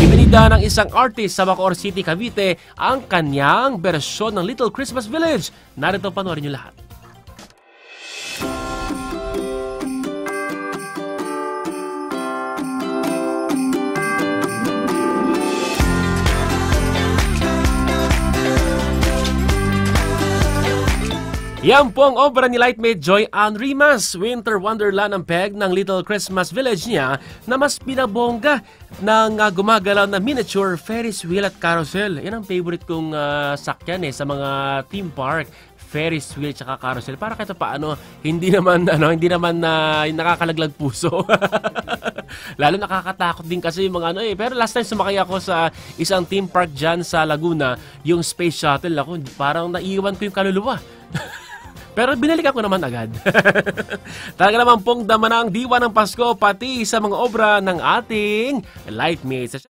Ibinida ng isang artist sa Bacoor City, Cavite ang kanyang bersyon ng Little Christmas Village. Narito, panoorin niyo lahat. Yan po ang obra ni Lightmate Joy Ann Rimas. Winter Wonderland ang peg ng Little Christmas Village niya na mas pinabongga ng gumagalaw na miniature Ferris wheel at carousel. Yan ang favorite kong sakyan sa mga theme park. Ferris wheel at carousel. Para kahit paano, hindi naman nakakalaglag puso. Lalo nakakatakot din kasi yung mga Pero last time sumakay ako sa isang theme park dyan sa Laguna, yung space shuttle ako, parang naiwan ko yung kaluluwa. Pero binalikan ko naman agad. Talaga naman pong dama ng diwa ng Pasko pati sa mga obra ng ating Lightmates.